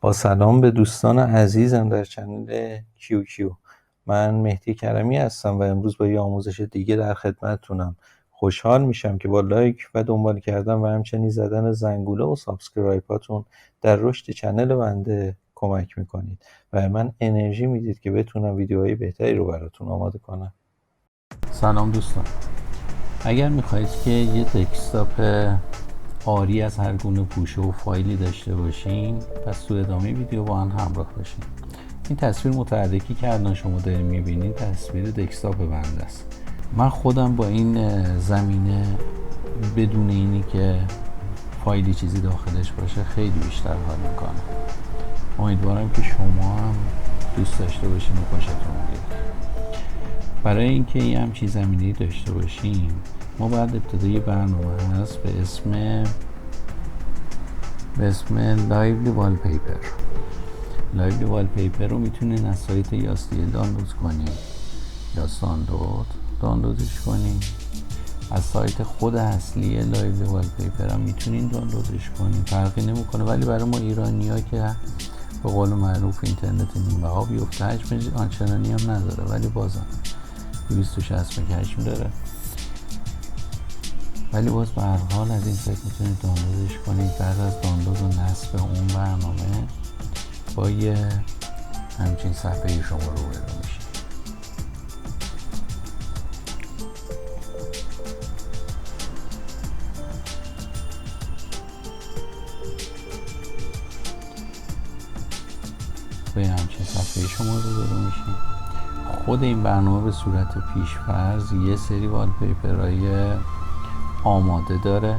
با سلام به دوستان عزیزم در چنل QQ. من مهدی کرمی هستم و امروز با یه آموزش دیگه در خدمتتونم. خوشحال میشم که با لایک و دنبال کردن و همچنین زدن زنگوله و سابسکرایباتون در رشد چنل بنده کمک میکنید و من انرژی میدید که بتونم ویدیوهای بهتری رو براتون آماده کنم. سلام دوستان، اگر میخواهید که یه دسکتاپ آری از هر گونه گوشه و فایلی داشته باشین، پس تو ادامه ویدیو با هم همراه باشین. این تصویر متحرکی که الان شما دارین میبینید تصویر دسکتاپ بنده است. من خودم با این زمینه بدون اینی که فایلی چیزی داخلش باشه خیلی بیشتر حال میکنم. امیدوارم که شما هم دوست داشته باشین و خوشتون بیاد. برای اینکه یه همچین زمینه‌ای داشته باشیم ما باید ابتدای برنامه هست به اسم لایولی والپیپر. لایولی والپیپر رو میتونین از سایت یاستیل دانلود کنین یا دانلودش کنین. از سایت خود اصلی لایولی والپیپر هم میتونین دانلودش کنین، فرقی نمیکنه. ولی برای ما ایرانی‌ها که به قول معروف اینترنت نیمه ها بیفته، حجم آنچنانی هم نداره ولی بازم 260 مگا حجم داره، ولی باز به هر حال از این سایت میتونید دانلودش کنید. بعد از دانلود و نصب اون برنامه با یه همچین صفحه شما روبرو میشید. با یه همچین صفحه شما روبرو میشید. خود این برنامه به صورت پیش‌فرض یه سری والپیپرهای آماده داره،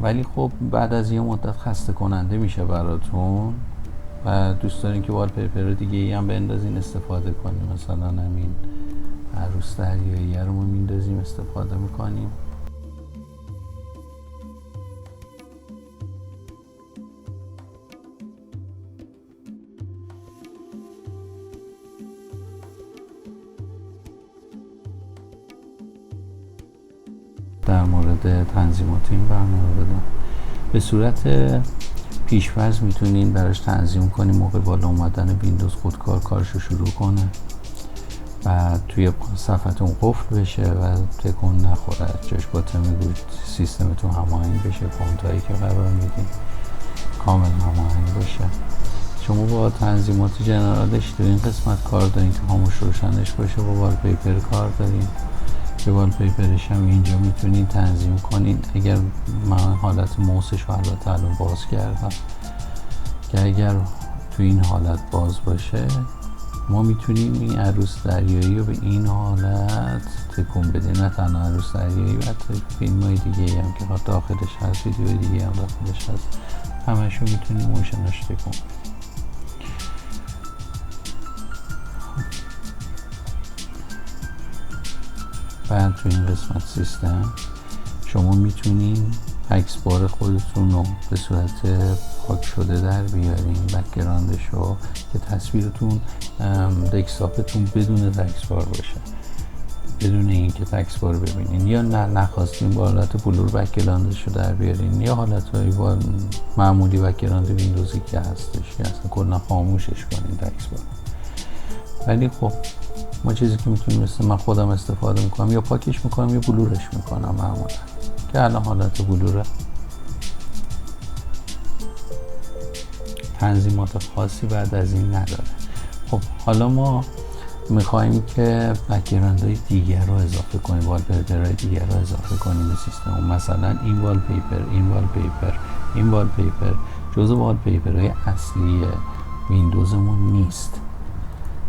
ولی خب بعد از یه مدت خسته کننده میشه براتون و دوست دارین که والپیپر دیگه ای هم بندازین استفاده کنیم. مثلا همین عروس دریایی رو ما میندازیم استفاده میکنیم. در مورد تنظیمات این برنامه بدم، به صورت پیش‌فرض میتونین براش تنظیم کنین موقع بالا اومدن ویندوز خودکار کارشو شروع کنه و توی صفحتون قفل بشه و تکون نخوره، جاش باطه میگوید سیستمتون هماهنگ بشه، فونتایی که قرار میدین کامل هماهنگ باشه. شما با تنظیمات جنرالش تو این قسمت کار دارین که خاموش روشنش باشه. با والپیپر کار دارین که والپیپرش هم اینجا میتونین تنظیم کنین. اگر من حالت موسش رو البته الان باز کردم که اگر تو این حالت باز باشه ما میتونیم این عروس دریایی رو به این حالت تکون بدیم. نه تنها عروس دریایی، حتی فیلم های دیگه هم که داخلش هست، ویدیو دیگه هم داخلش هست، همشون میتونیم موشنش تکون بدیم. بعد تو این قسمت سیستم شما میتونین عکس بار خودتون رو به صورت پاک شده در بیارین، بک‌گراندش رو، که تصویرتون دسکتاپتون بدون تکس بار باشه، بدون اینکه تکس بار ببینین، یا نخواستین با حالت بلور بک‌گراندش رو در بیارین، یا حالتهای با معمولی بک‌گراند ویندوزی که هستش که اصلا کلا خاموشش کنین تکس بار. ولی خب ما چیزی که میتونیم مثل من خودم استفاده میکنم، یا پاکش میکنم یا بلورش میکنم معمولا، که الان حالت بلوره. تنظیمات خاصی بعد از این نداره. خب حالا ما میخوایم که بک‌گراندهای دیگر رو اضافه کنیم، والپیپرهای دیگر رو اضافه کنیم به سیستم. مثلا این والپیپر جزو والپیپرهای اصلی ویندوزمون نیست.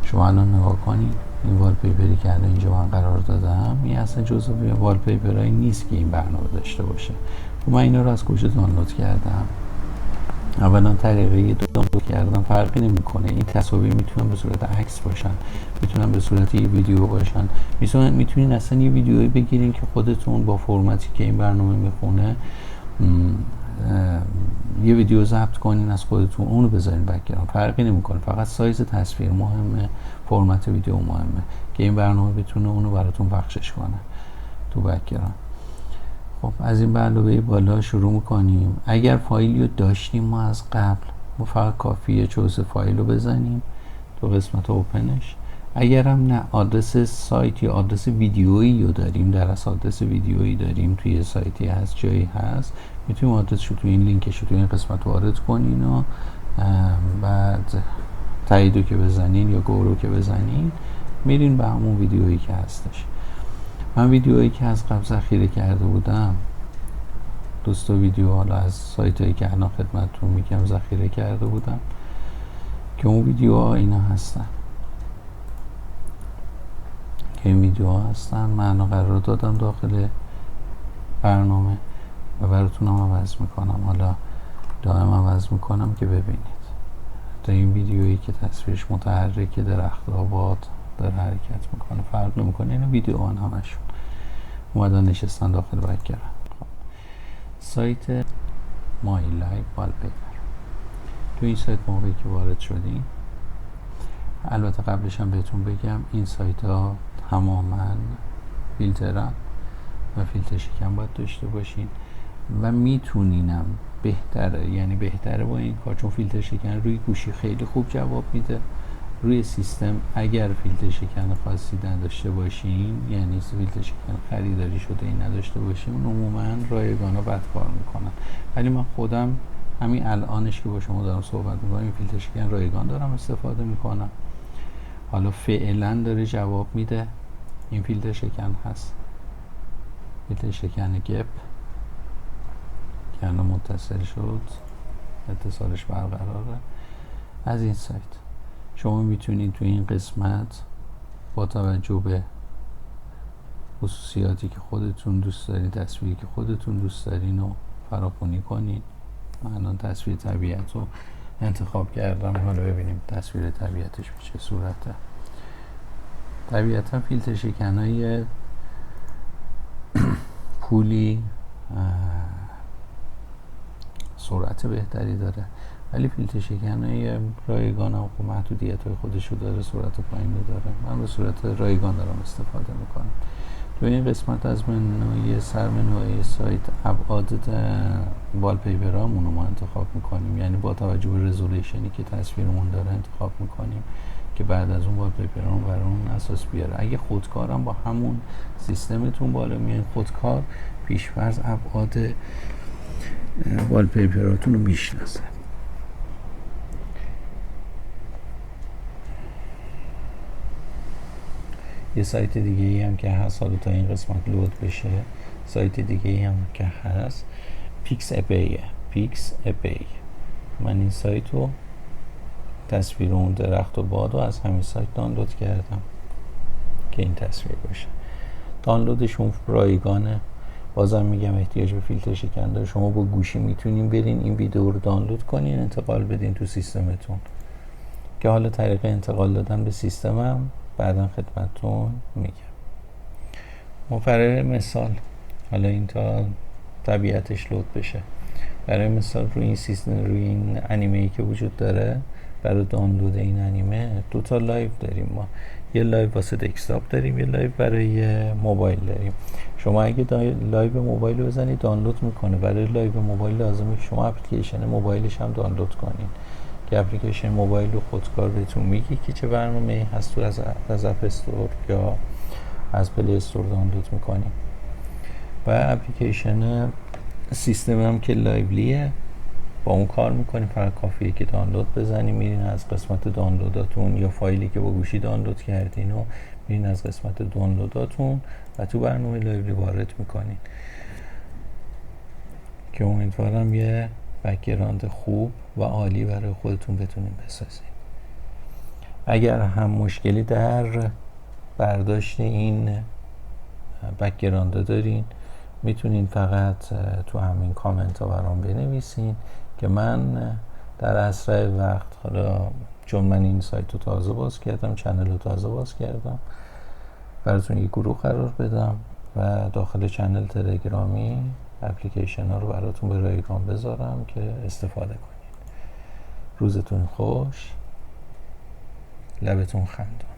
شما الان نگاه کنید، این والپیپری که الان اینجا من قرار دادم این اصلا جزو والپیپرهایی نیست که این برنامه داشته باشه. من اینا رو از کجا دانلود کردم؟ اولا طریقه دانلود کردم فرقی نمیکنه. این تصاویر میتونن به صورت عکس باشن، میتونن به صورت یه ویدیو باشن، میتونین اصلا یه ویدیویی بگیرین که خودتون با فرمتی که این برنامه میخونه یه ویدیو ضبط کنین از خودتون، اونو بذارین بک‌گراند، فرقی نمیکنه. فقط سایز تصویر مهمه، فرمت ویدیو مهمه که این برنامه بتونه اونو براتون پخشش کنه تو بک‌گراند. خب از این علاوه بالا شروع میکنیم. اگر فایلی رو داشتیم ما از قبل ما فقط کافیه چوز فایل رو بزنیم تو قسمت اوپنش. اگرم نه آدرس سایت یا آدرس ویدیویی رو داریم، در اصل آدرس ویدیویی داریم توی سایتی هست، جایی هست، میتونیم آدرسش رو توی این لینکش رو توی این قسمت وارد کنین و بعد تاییدو که بزنین یا گو رو که بزنین میرین به همون ویدیویی که هستش. من ویدیویی که از قبل ذخیره کرده بودم، دوستا ویدیو حالا از سایت هایی که الان خدمتتون میگم ذخیره کرده بودم که اون ویدیوها اینا هستن، که این ویدیوها هستن. من قرار دادم داخل برنامه و براتون هم عوض میکنم، حالا دائم عوض میکنم که ببینید. تا این ویدیویی که تصویرش متحرکه، درخت آباد داره حرکت میکنه، فرق نمیکنه، این ویدیو هم همشون اومدن نشستن داخل بک‌گراند. سایت مای لایف والپیپر. تو این سایت موقعی که وارد شدیم، البته قبلش هم بهتون بگم این سایت ها تماما فیلترن و فیلتر شکن باید داشته باشین و میتونینم بهتره، یعنی بهتره با این کار، چون فیلتر شکن روی گوشی خیلی خوب جواب میده. روی سیستم اگر فیلتر شکن خاصی نداشته باشین، یعنی فیلتر شکن خریداری شده این نداشته باشین، عموما رایگانا بد کار میکنن. ولی من خودم همین الانش که با شما دارم صحبت میکنم این فیلتر شکن رایگان دارم استفاده میکنم. حالا فعلا داره جواب میده. این فیلتر شکن هست، فیلتر شکن گپ که الان متصل شد، اتصالش برقراره. از این سایت شما میتونید تو این قسمت با توجه به خصوصیاتی که خودتون دوست دارین، تصویری که خودتون دوست دارین رو فراخوانی کنین. من الان تصویر طبیعت رو انتخاب کردم، حالا ببینیم تصویر طبیعتش به چه صورته. طبیعتا فیلتر شکنای پولی سرعت بهتری داره، ولی فیلتر شکنای رایگان هم خب محدودیت های خودش رو داره، سرعت پایین رو داره. من به صورت رایگان دارم استفاده میکنم. تو این قسمت از منوی سرمنوی سایت ابعاد والپیپرامون رو ما انتخاب میکنیم، یعنی با توجه به رزولوشنی که تصویرمون داره انتخاب میکنیم که بعد از اون والپیپرامون بر اون اساس بیاره. اگه خودکارم با همون سیستمتون بالا میاد خودکار، پیش‌فرض ابعاد والپیپراتون رو میشناسه. یه سایت دیگه ای هم که هست، حالا تا این قسمت لود بشه، سایت دیگه ای هم که هست پیکس اپیه. پیکس اپی. من این سایت رو تصویر اون درخت و باد رو از همین سایت دانلود کردم که این تصویر باشه. دانلودشون رایگانه. بازم میگم احتیاج به فیلتر شکن داره. شما با گوشی میتونین برین این ویدیو رو دانلود کنین، انتقال بدین تو سیستمتون، که حالا طریق انتقال دادن به سیستمم بعدا خدمتتون میگم. برای مثال حالا این تا طبیعتش لود بشه، برای مثال روی این سیستم، روی این انیمه ای که وجود داره، برای دانلود این انیمه 2 تا لایو داریم ما. یه لایو واسه دسکتاپ داریم، یه لایو برای موبایل داریم. شما اگه لایو موبایل رو بزنید دانلود میکنه. برای لایو موبایل لازمه که شما اپلیکیشن موبایلش هم دانلود کنین، که اپلیکیشن موبایل رو خودکار بهتون میگه که چه برنامه‌ای هست، تو از اپ استور یا از پلی استور دانلود میکنین. و اپلیکیشن سیستم هم که لایولیه، با اون کار میکنیم. فقط کافیه که دانلود بزنیم، میرین از قسمت دانلوداتون یا فایلی که با گوشی دانلود کردین و میرین از قسمت دانلوداتون و تو برنامه لایولی وارد میکنین، که امیدوارم یه بک‌گراند خوب و عالی برای خودتون بتونین بسازین. اگر هم مشکلی در برداشت این بک‌گراند دارین، میتونین فقط تو همین کامنت ها برام بنویسین که من در اسرع وقت، حالا چون من این سایت رو تازه باز کردم، چنل رو تازه باز کردم، براتون یک گروه قرار بدم و داخل چنل تلگرامی اپلیکیشن ها رو براتون به رایگان بذارم که استفاده کنین. روزتون خوش، لبتون خندان.